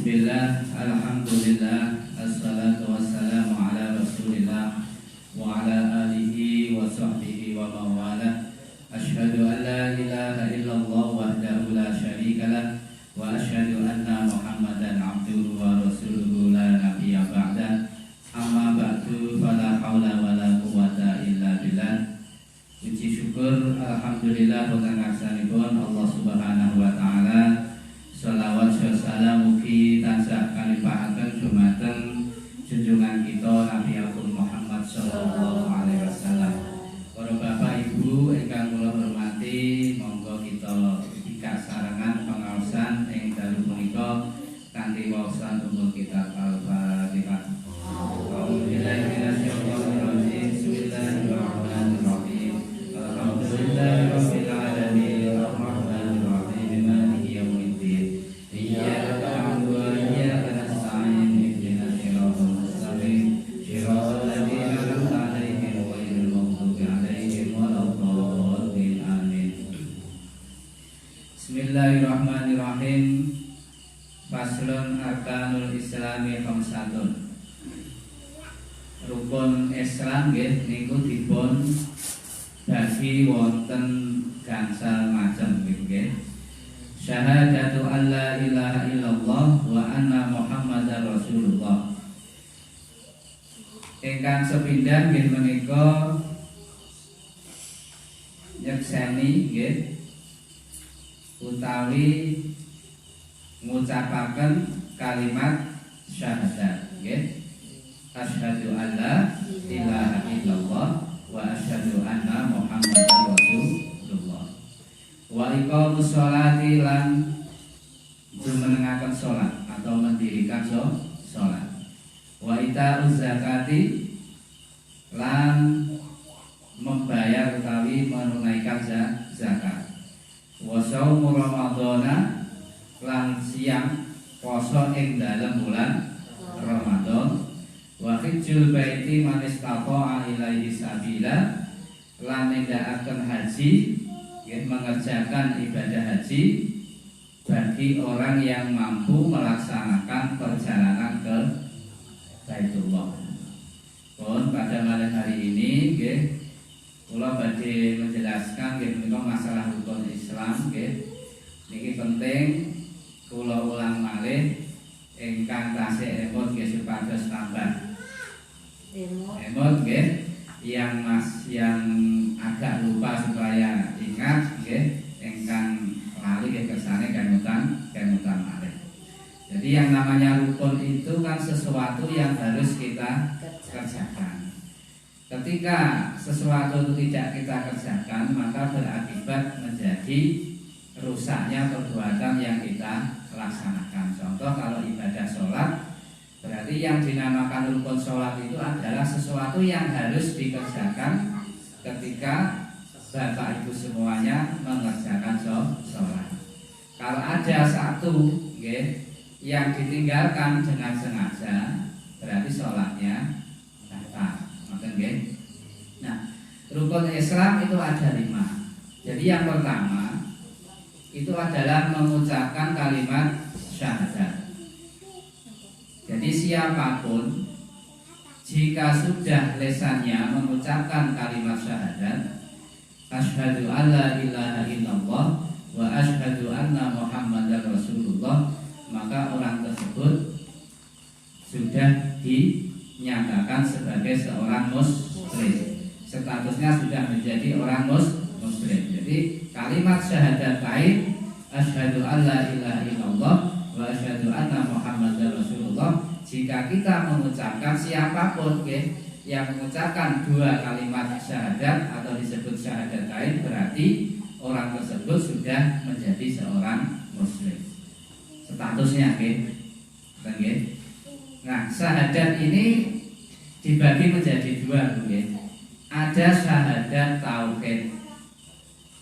Bismillah, alhamdulillah, assalatu wassalamu ala rasulillah wa ala alihi wa sahbihi wa mawalah. Ashhadu an la ilaha illallah wahdahu la syarika lah wa ashhadu anna Muhammadan abduhu wa rasuluhu la nabiyya ba'dah. Amma ba'du, fala haula wa la quwwata illa billah. Puji syukur alhamdulillah boten ngarsanipun Allah Subhanahu wa taala. Shalawat salam mugi tansah kalimpahaken dumateng junjungan kita Nabi Agung Muhammad sallallahu alaihi wasallam. Para bapak ibu ingkang kula hormati, monggo kita bikak sarengan pangaosan ing dalu punika kanthi waosan umur kitab Al-Fatihah. A'udzubillahi minasyaitonir rajim. Bismillahirrahmanirrahim. Alhamdulillahirabbil alamin. Bismillahirrahmanirrahim. Faslun arkanul islami khamsatun. Rukun Islam nggih niku dipun bagi wonten gangsal macem nggih. Syahadatu alla ilaha illallah wa anna Muhammadar Rasulullah. Ingkang sepindhah nggih menika nyekseni nggih utawi ngucapaken kalimat syahadat nggih. Asyhadu alla ilaha illallah wa asyhadu anna Muhammadar Rasulullah. Wa iqamus sholati lan jumenengaken salat atau mendirikan salat. Wa ita'uz zakati lan membayar utawi menunaikan zakat. Wa shaumu ramadhana lan siang poso ing dalem bulan Ramadan. Wa hajjul baiti man istata'a ilaihi sabila lan nindakaken haji, mengerjakan ibadah haji bagi orang yang mampu melaksanakan perjalanan ke Baitullah. Pun pada malam hari ini nggih kula badhe menjelaskan nggih menika masalah rukun Islam nggih. Niki penting kula ulang malih ingkang tasih emot nggih supados tambah emot nggih, yang agak lupa supaya ingat nggih, ingkang lali nggih kersane kemutan malih. Jadi yang namanya rukun itu kan sesuatu yang harus kita kerjakan. Ketika sesuatu itu tidak kita kerjakan, maka berakibat menjadi rusaknya perbuatan yang kita laksanakan. Contoh kalau ibadah sholat, berarti yang dinamakan rukun sholat itu adalah sesuatu yang harus dikerjakan ketika bapak ibu semuanya mengerjakan sholat. Kalau ada satu yang ditinggalkan dengan sengaja, berarti sholatnya batal. Nah, rukun Islam itu ada 5. Jadi yang pertama itu adalah mengucapkan kalimat syahadat. Jadi siapapun jika sudah lesannya mengucapkan kalimat syahadat, asyhadu alla ilaha illallah wa asyhadu anna Muhammadar Rasulullah, maka orang tersebut sudah dinyatakan sebagai seorang muslim. Statusnya sudah menjadi orang muslim. Jadi kalimat syahadatain asyhadu alla ilaha illallah wa asyhadu anna Muhammadar Rasulullah, jika kita mengucapkan, siapapun yang mengucapkan 2 kalimat syahadat atau disebut syahadatain, berarti orang tersebut sudah menjadi seorang muslim. Statusnya Nah, syahadat ini dibagi menjadi 2 Ada syahadat tauhid,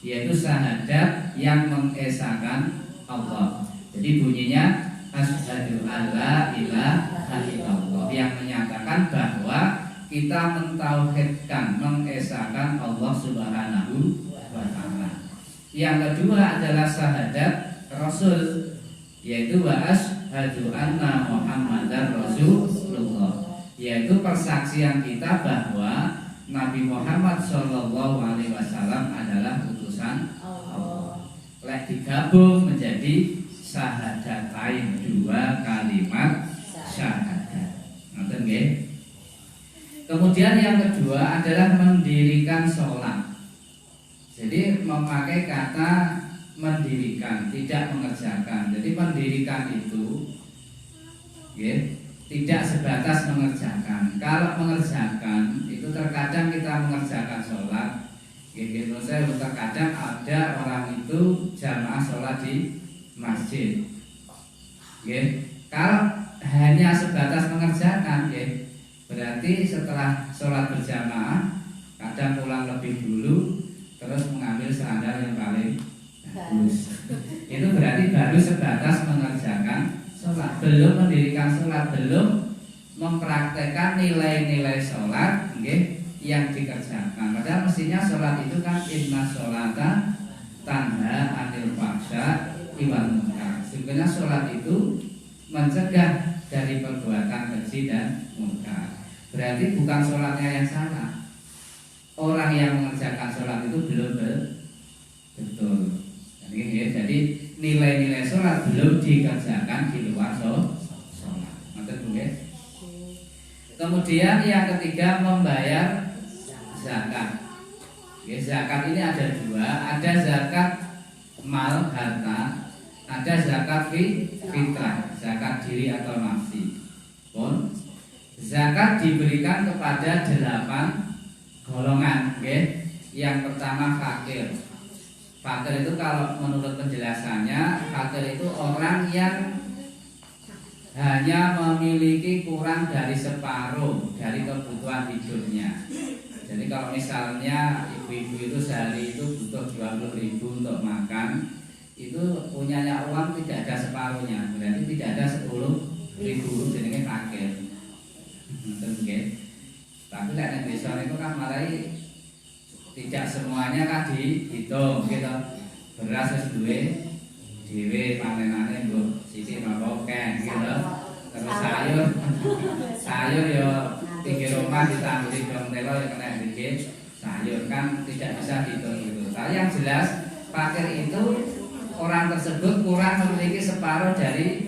yaitu syahadat yang mengesahkan Allah. Jadi bunyinya asyhadu alla ilaha illallah, yang menyatakan bahwa kita mentauhidkan, mengesahkan Allah Subhanahu wa taala. Yang kedua adalah syahadat Rasul, yaitu wa asyhadu anna Muhammadar Rasulullah, yaitu persaksian kita bahwa Nabi Muhammad Shallallahu Alaihi Wasallam adalah utusan Allah. Lek digabung menjadi syahadatain, dua kalimat syahadat. Ngerti nggih? Kemudian yang kedua adalah mendirikan sholat. Jadi memakai kata mendirikan, tidak mengerjakan. Jadi mendirikan itu tidak sebatas mengerjakan. Kalau mengerjakan itu terkadang kita mengerjakan sholat. Terkadang ada orang itu jamaah sholat di masjid. Kalau hanya sebatas mengerjakan, berarti setelah sholat berjamaah kadang pulang lebih dulu, terus mengambil sandal yang paling bagus. Itu berarti baru sebatas mengerjakan sholat, belum mendirikan sholat, belum mempraktekkan nilai-nilai sholat yang dikerjakan. Padahal mestinya sholat itu kan inna sholata tanha anil fahsya wal munkar. Sebenarnya sholat itu mencegah dari perbuatan keji dan munkar. Berarti bukan sholatnya yang salah, orang yang mengerjakan sholat itu belum betul. Jadi nilai-nilai sholat belum dikerjakan di luar sholat. Kemudian yang ketiga membayar zakat. Zakat ini ada dua, ada zakat mal harta, ada zakat fitrah, zakat diri atau nafsi. Zakat diberikan kepada 8 golongan. Yang pertama fakir. Fakir itu kalau menurut penjelasannya, fakir itu orang yang hanya memiliki kurang dari separuh dari kebutuhan hidupnya. Jadi kalau misalnya ibu-ibu itu sehari itu butuh 20.000 untuk makan, itu punyanya uang tidak ada separuhnya, berarti tidak ada 10.000, jadinya fakir. Tapi nek desa itu kan malah tidak semuanya kan dihitung gitu. Beras wis duwe dhewe panenane mbok sithik napa kek gitu. Terus sayur ya pinggir rumah ditamburi dong telo ya kena dikit sayur kan tidak bisa dihitung gitu. Tapi yang jelas fakir itu orang tersebut kurang memiliki separuh dari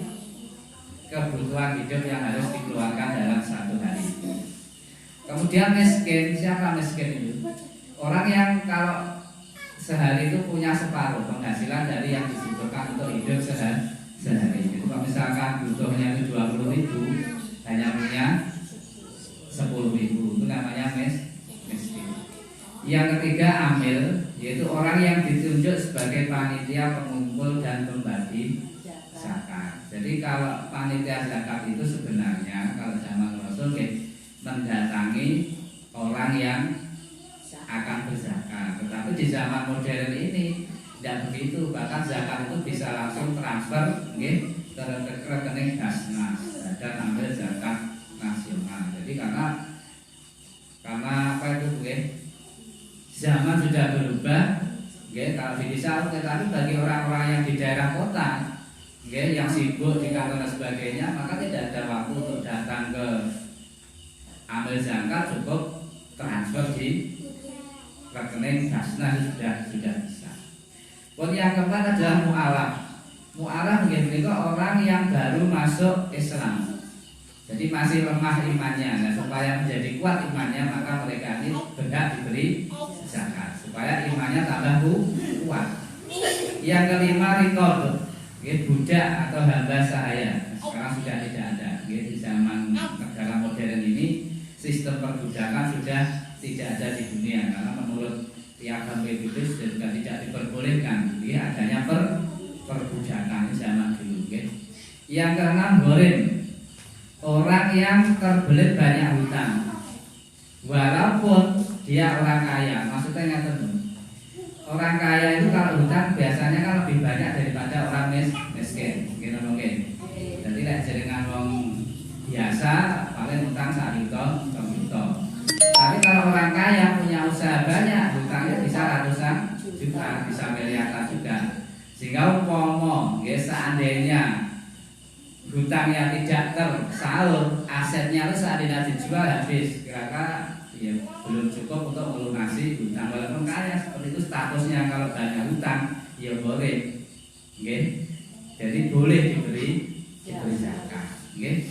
kebutuhan hidup yang harus dikeluarkan dalam satu hari. Kemudian miskin, siapa miskin itu? Orang yang kalau sehari itu punya separuh penghasilan dari yang dibutuhkan untuk hidup sehari. Jadi kalau misalkan butuhnya itu 20.000, hanya punya 10.000, itu namanya miskin. Yang ketiga amil, yaitu orang yang ditunjuk sebagai panitia pengumpul dan pembagi zakat. Jadi kalau panitia zakat itu sebenarnya kalau zaman Rasul mendatangi orang yang akan berzakat. Tetapi di zaman modern ini tidak begitu, bahkan zakat itu bisa langsung transfer ke rekening Basnas dan ambil zakat nasional. Jadi karena apa itu zaman sudah berubah, kalau di desa, tetapi bagi orang-orang yang di daerah kota, yang sibuk di kantor dan sebagainya, maka tidak ada waktu untuk datang ke ambil zakat, cukup transfer di rekening Basnas sudah bisa. Yang keempat adalah mu'alaf. Mu'alaf itu orang yang baru masuk Islam, jadi masih lemah imannya. Nah, supaya menjadi kuat imannya, maka mereka ini berhak diberi zakat supaya imannya tambah kuat. Yang kelima riqab, budak atau hamba sahaya. Sekarang sudah tidak ada. Di zaman negara modern ini sistem perbudakan sudah tidak ada di dunia, karena menurut Piagam PBB sudah tidak diperbolehkan adanya perbudakan zaman dulu. Yang keenam gharim, orang yang terbelit banyak hutang walaupun dia orang kaya. Maksudnya nggak, orang kaya itu kalau hutang biasanya kan lebih banyak daripada orang miskin, mungkin. Jadi jaringan orang biasa paling hutang 1 juta. Tapi kalau orang kaya punya usaha banyak, hutangnya bisa ratusan juta, bisa miliaran juga. Sehingga umpama seandainya hutang yang tidak tersalur, asetnya itu saat ini dijual habis, kira-kira ya belum cukup untuk melunasi hutang. Walaupun kaya seperti itu statusnya, kalau banyak hutang ya boleh, okay? Jadi boleh diberi zakat. Okay?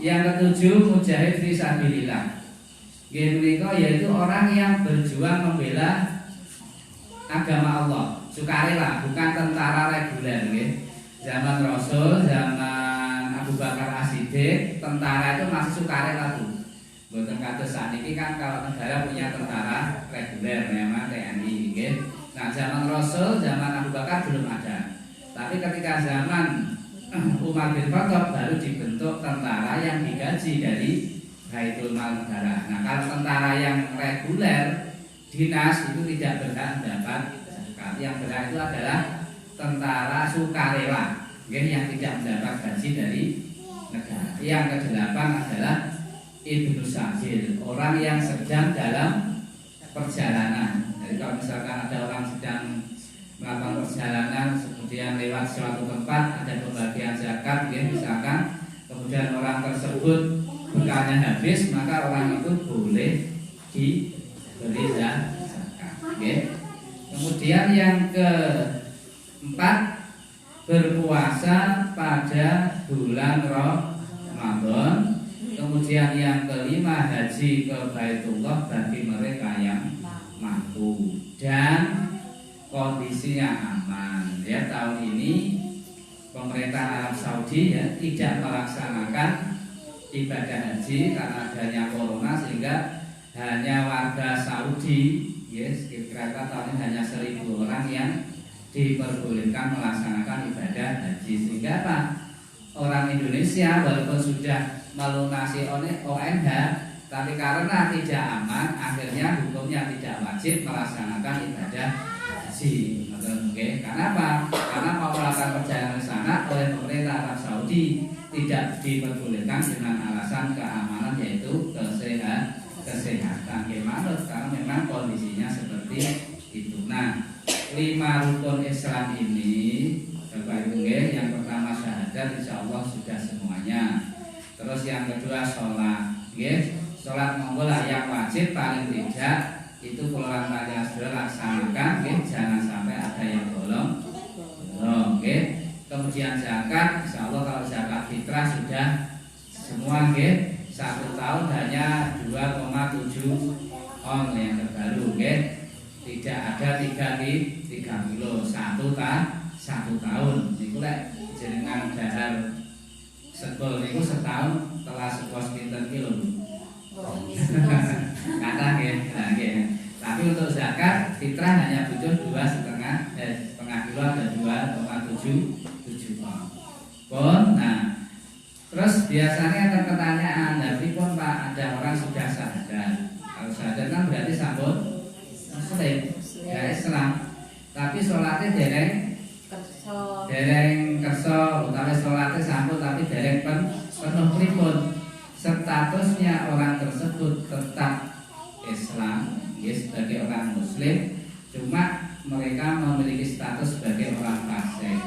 Yang ketujuh, mujahid fisabilillah. Mereka yaitu orang yang berjuang membela agama Allah, sukarela, bukan tentara reguler. Okay? Zaman Rasul, zaman Abu Bakar As-Siddiq, tentara itu masih sukarela tuh. Bukan kados saat ini kan kalau negara punya tentara reguler, memang TNI. Okay? Nah zaman Rasul, zaman Abu Bakar belum ada. Tapi ketika zaman Umar bin Khattab baru dibentuk tentara yang digaji dari Baitul Mal negara. Nah kalau tentara yang reguler dinas itu tidak berhak mendapat zakat. Yang berhak itu adalah tentara sukarela, yang tidak mendapat gaji dari negara. Yang kedelapan adalah Ibnu Sabil, orang yang sedang dalam perjalanan. Jadi kalau misalkan ada orang sedang melakukan perjalanan, kemudian lewat suatu tempat ada pembagian zakat, misalkan kemudian orang tersebut bekalnya habis, maka orang itu boleh diberi zakat. Kemudian yang keempat, berpuasa pada bulan Ramadan. Kemudian yang kelima, haji ke Baitullah bagi mereka yang mampu dan kondisinya aman. Ya, tahun ini pemerintah Arab Saudi ya tidak melaksanakan ibadah haji karena adanya corona, sehingga hanya warga Saudi, yes, kira-kira tahun ini hanya 1.000 orang yang diperbolehkan melaksanakan ibadah haji. Sehingga apa? Orang Indonesia walaupun sudah melunasi ONH, tapi karena tidak aman, akhirnya hukumnya tidak wajib melaksanakan ibadah haji. Okay. Kenapa? Karena mau melakukan perjalanan ke sana oleh pemerintah Arab Saudi tidak diperbolehkan dengan alasan keamanan, yaitu kesehatan. Gimana? Karena memang kondisinya seperti itu. Nah, 5 rukun Islam ini, yang pertama syahadat, insya Allah sudah semuanya. Terus yang kedua sholat, sholat monggolah yang wajib paling tidak itu puluhan kali sudah laksanakan, jangan sampai ada yang bolong. Kemudian zakat, insya Allah kalau zakat fitrah sudah semua, 1 tahun hanya 2,7 on yang terbaru, tidak ada 3 kilo 1 tahun. Niku lek jenengan dahar sekol niku setahun telah sekos pinten kilo. Kata nggih. Tapi untuk zakat fitrah hanya butuh 2,5 kilo dan 2,7 ton. Nah, terus biasanya ada pertanyaan, tapi pun Pak, ada orang sudah syahadat. Kalau syahadat kan berarti sambut muslim, ya Islam. Tapi sholatnya dereng kerso, utawi sholatnya sambut tapi dereng penuh pripun. Statusnya orang tersebut tetap Islam, sebagai orang muslim, cuma mereka memiliki status sebagai orang fasik,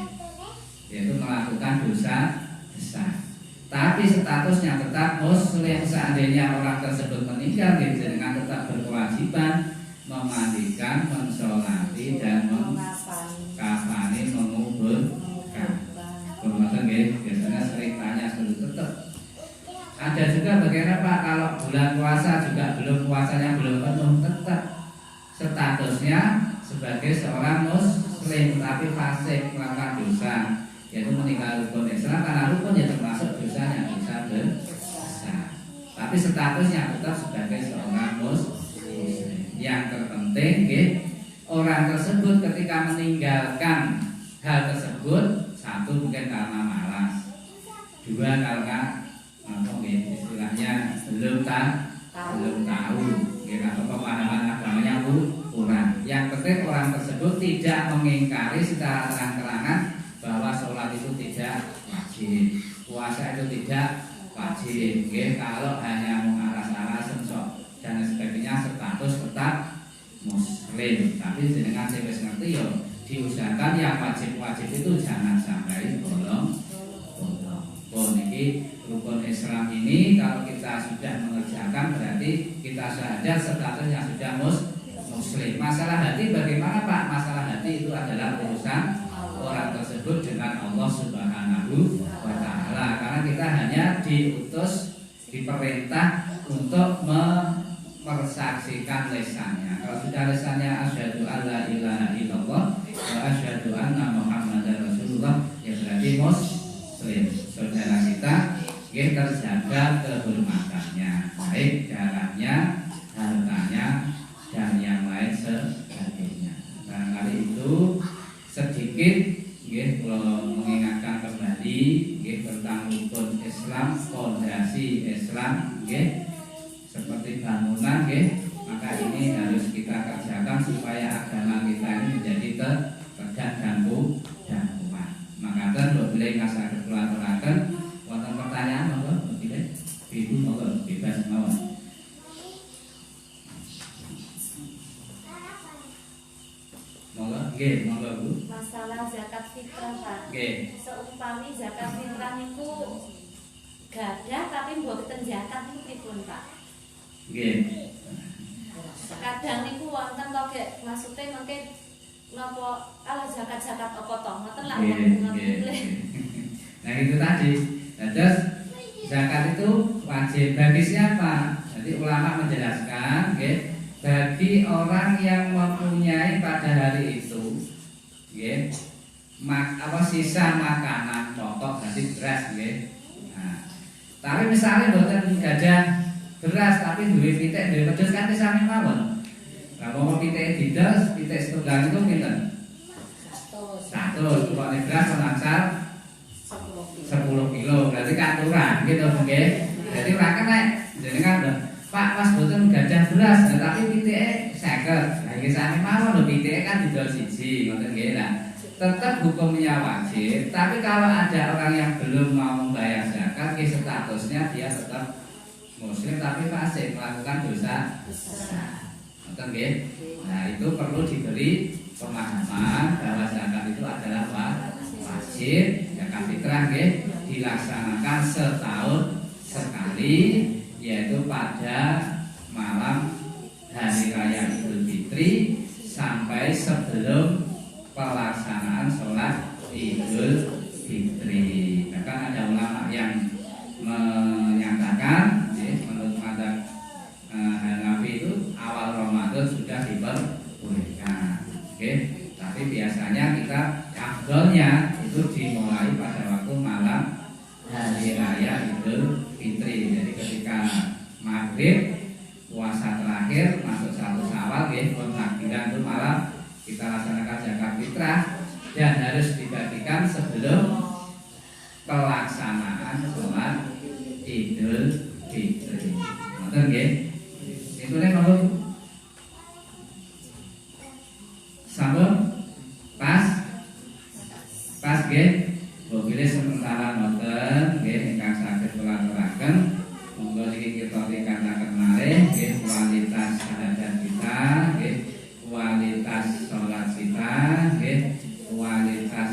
yaitu melakukan dosa besar. Tapi statusnya tetap muslim. Seandainya orang tersebut meninggal, dengan tetap berkewajiban memandikan, mensolati dan mengkafani, menguburkan. Biasanya sering tanya tetap. Ada juga bagaimana Pak kalau bulan puasa juga puasanya belum penuh, tetap statusnya sebagai seorang muslim tapi fasik, melakukan dosa, yaitu meninggal rukun Islam, karena rukun ya termasuk dosanya, dosa besar. Tapi statusnya tetap sebagai seorang muslim. Yang terpenting, orang tersebut ketika meninggalkan hal tersebut, 1 mungkin karena malas, 2 karena istilahnya belum tahu, atau pemahaman agamanya kurang. Yang penting orang tersebut tidak mengingkari secara terang-terangan bahwa sholat itu tidak wajib, puasa itu tidak wajib. Kalau hanya mengaras-aras dan sebagainya, status tetap muslim. Tapi dengan saya ngerti ya, diusahakan yang wajib-wajib itu jangan sampai bolong. Jadi rukun Islam ini kalau kita sudah mengerjakan berarti kita saja statusnya sudah muslim. Masalah hati bagaimana Pak? Masalah hati itu adalah urusan orang tersebut dengan Allah Subhanahu wa Ta'ala. Karena kita hanya diutus, diperintah untuk mempersaksikan lisannya. Kalau sudah lisannya asyhadu alla ilaha illallah wa asyhadu anna Muhammadar Rasulullah, ya berarti muslim. Saudara kita terjaga kehormatannya, baik darahnya, hartanya, dan yang lain sebagainya. Barangkali itu sedikit kalau mengingatkan kembali tentang rukun Islam, fondasi Islam seperti bangunan, maka ini harus kita kerjakan supaya agama kita ini menjadi tegak dan kuat. Maka boleh ngasah kekeluarkan wonten pertanyaan monggo boleh Ibu monggo bebas mawon. Monggo Bu. Masalah zakat fitrah Pak. Seumpami zakat fitrah niku gadah tapi mboten zakat niku pripun Pak? Kadang niku wonten to gek maksude mengke napa kalau zakat-zakat apa to ngoten lah Nah itu tadi. Terus zakat itu wajib bagi siapa? Jadi ulama menjelaskan bagi orang yang mempunyai pada hari itu sisa makanan pokok berarti beras Nah, tapi misalnya bukan gadah beras tapi duit pitik duit pedes kan sami mawon. Lah mau pitik didas, pitik setunggal itu pinten? 100. Pokoknya beras langsar 10 kilo. Berarti katuran gitu nggih. Jadi ora kena jenengan Pak Mas boten gadah beras, tapi pitike 50. Lah iki sami mawon lho pitike kan didol siji, ngoten nggih. Lah tetap hukumnya wajib, tapi kalau ada orang yang belum mau membayar zakat, statusnya dia tetap muslim tapi fasik melakukan dosa besar. Nah itu perlu diberi pemahaman bahwa zakat itu adalah wajib. Zakat fitrah dilaksanakan setahun sekali, yaitu pada malam hari raya Idul Fitri sampai sebelum pelaksanaan sholat Idul Fitri. Bahkan ada ulama yang menyatakan menurut madzhab Hanafi itu awal Ramadan sudah diperbolehkan. Tapi biasanya kita afdolnya itu dimulai pada waktu malam hari raya Idul Fitri. Jadi ketika maghrib puasa terakhir masuk 1 Syawal takbiran itu malam kita laksanakan zakat fitrah dan harus dibagikan sebelum pelaksanaan sholat Idul Fitri. Ngoten nggih. Itu nek monggo. Sampun? Pas nggih. Mobilnya sementara ngoten nggih ingkang saged kula aturaken. Monggo niki kita tingkataken malih nggih kualitas syahadat kita nggih, kualitas sholat kita nggih, kualitas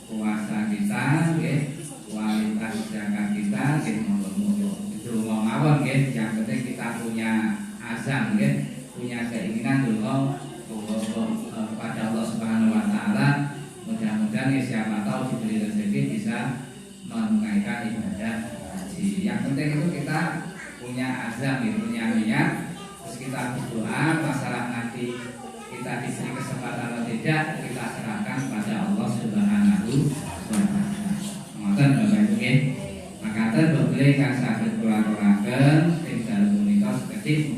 puasa kita nggih, kualitas zakat kita nggih. Monggo donga mawon nggih, yang penting kita punya azam nggih, punya keinginan donga kepada Allah Subhanahu wa Ta'ala. Mudah-mudahan siapa tahu diberi rezeki bisa menunaikan ibadah haji. Yang penting itu kita punya azam, punya niat, terus kita berdoa. Masalah nanti kita diberi kesempatan atau tidak, kita serahkan pada Allah Subhanahu wa Ta'ala. Ngoten Bapak Ibu nggih. Makaten boleh kang saged kula aturaken ing dalem punika sekedhik